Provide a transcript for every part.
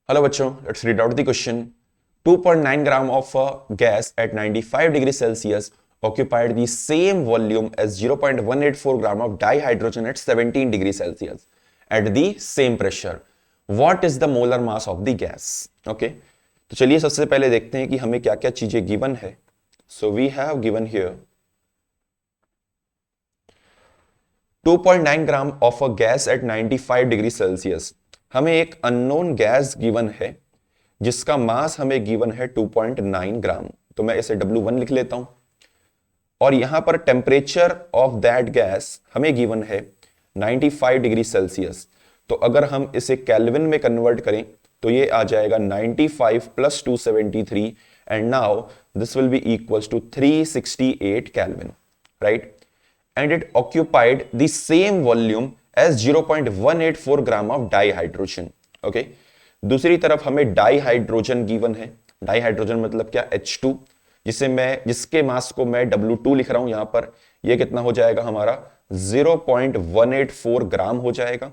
Hello बच्चों, let's read out the question. 2.9 gram of gas at 95 degrees Celsius occupied the same volume as 0.184 gram of dihydrogen at 17 degrees Celsius at the same pressure. What is the molar mass of the gas? Okay, तो चलिए सबसे पहले देखते हैं कि हमें क्या क्या चीजें गिवन है. So we have given here 2.9 gram of a gas at 95 degree Celsius. हमें एक अननोन गैस गिवन है जिसका मास हमें गिवन है 2.9 ग्राम. तो मैं इसे W1 लिख लेता हूं. और यहां पर टेम्परेचर ऑफ दैट गैस हमें गिवन है 95 डिग्री सेल्सियस. तो अगर हम इसे केल्विन में कन्वर्ट करें तो ये आ जाएगा 95 plus 273 and now this will be equals to 368 kelvin, right? And it occupied the same volume as 0.184 gram of dihydrogen. Okay. दूसरी तरफ हमें डाइहाइड्रोजन गिवन है. डाइहाइड्रोजन मतलब क्या? H2, जिसके मास को मैं W2 लिख रहा हूं यहां पर. ये कितना हो जाएगा हमारा? 0.184 ग्राम हो जाएगा.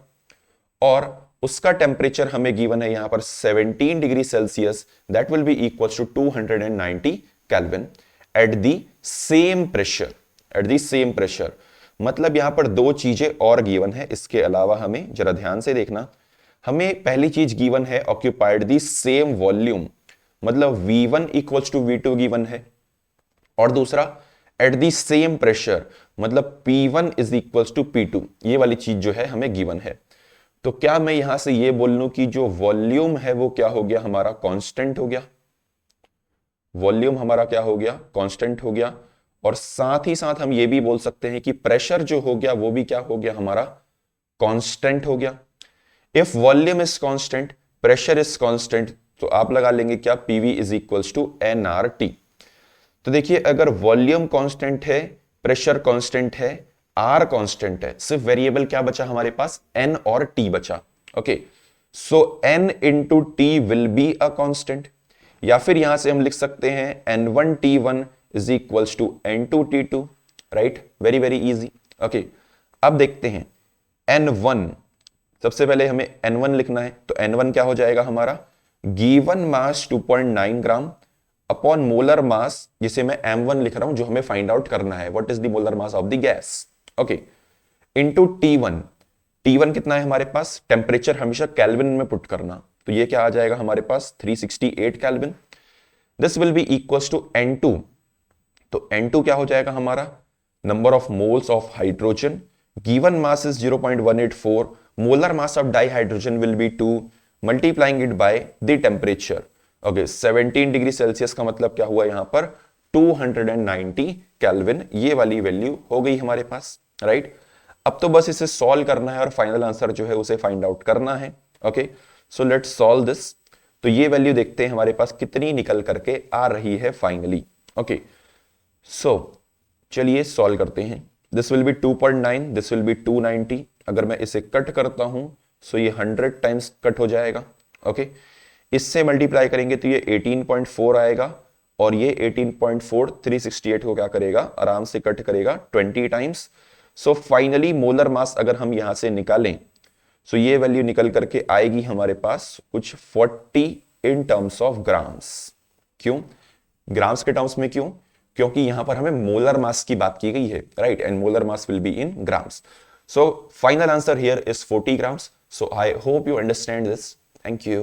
और उसका टेम्परेचर हमें गिवन है यहां पर 17 degree Celsius. That will be equals to 290 kelvin at the same pressure. At the same pressure मतलब यहां पर दो चीजें और गिवन है. इसके अलावा हमें जरा ध्यान से देखना. हमें पहली चीज गिवन है ऑक्यूपाइड द सेम वॉल्यूम, मतलब V1 equals to V2 given है. और दूसरा एट द सेम प्रेशर मतलब P1 is equals to P2. ये वाली चीज जो है हमें गिवन है. तो क्या मैं यहां से ये बोल लूं कि जो वॉल्यूम है वो क्या हो गया हमारा? कांस्टेंट हो गया. वॉल्यूम हमारा क्या हो गया? कांस्टेंट हो गया. और साथ ही साथ हम ये भी बोल सकते हैं कि प्रेशर जो हो गया वो भी क्या हो गया हमारा? कांस्टेंट हो गया. If volume is constant, pressure is constant, तो आप लगा लेंगे क्या? PV is equals to NRT. तो देखिए, अगर वॉल्यूम कांस्टेंट है, प्रेशर कांस्टेंट है, आर कांस्टेंट है, सिर्फ वेरिएबल क्या बचा हमारे पास? एन और टी बचा. Okay, so N into T will be a constant. या फिर यहां से हम लिख सकते हैं N1T1 is equals to N2T2, right? Very very easy. Okay, अब देखते हैं N1. सबसे पहले हमें N1 लिखना है. तो N1 क्या हो जाएगा हमारा? गिवन मास 2.9 ग्राम अपॉन मोलर मास, जिसे मैं M1 लिख रहा हूं, जो हमें फाइंड आउट करना है. What is the molar mass of the gas? Okay, into T1. T1 कितना है हमारे पास? टेम्परेचर हमेशा केल्विन में पुट करना. तो ये क्या आ जाएगा हमारे पास? 368 kelvin. This will be equals to N2. तो N2 क्या हो जाएगा हमारा? Number of moles of hydrogen. Given mass is 0.184. Molar mass of dihydrogen will be 2, multiplying it by the temperature. Okay, 17 degree Celsius का मतलब क्या हुआ यहां पर? 290 केल्विन. ये वाली वैल्यू हो गई हमारे पास, राइट? अब तो बस इसे सॉल्व करना है और फाइनल आंसर जो है उसे फाइंड आउट करना है. Okay, so let's solve this. तो ये वैल्यू देखते हैं हमारे पास कितनी निकल करके आ रही है फाइनली. ओके, सो चलिए सॉल्व करते हैं. This will B 2.9, this will B 290. अगर मैं इसे कट करता हूं सो ये 100 टाइम्स कट हो जाएगा. ओके, इससे मल्टीप्लाई करेंगे तो ये 18.4 आएगा. और ये 18.4 368 को क्या करेगा? आराम से कट करेगा 20 times. So finally molar mass अगर हम यहां से निकालें सो ये वैल्यू निकल करके आएगी हमारे पास कुछ 40 इन टर्म्स ऑफ ग्राम्स. क्यों ग्राम्स के टर्म्स में? क्यों? क्योंकि यहां पर हमें मोलर मास की बात की गई है, right? And molar mass will be in grams. So final answer here is 40 grams. So I hope you understand this. Thank you.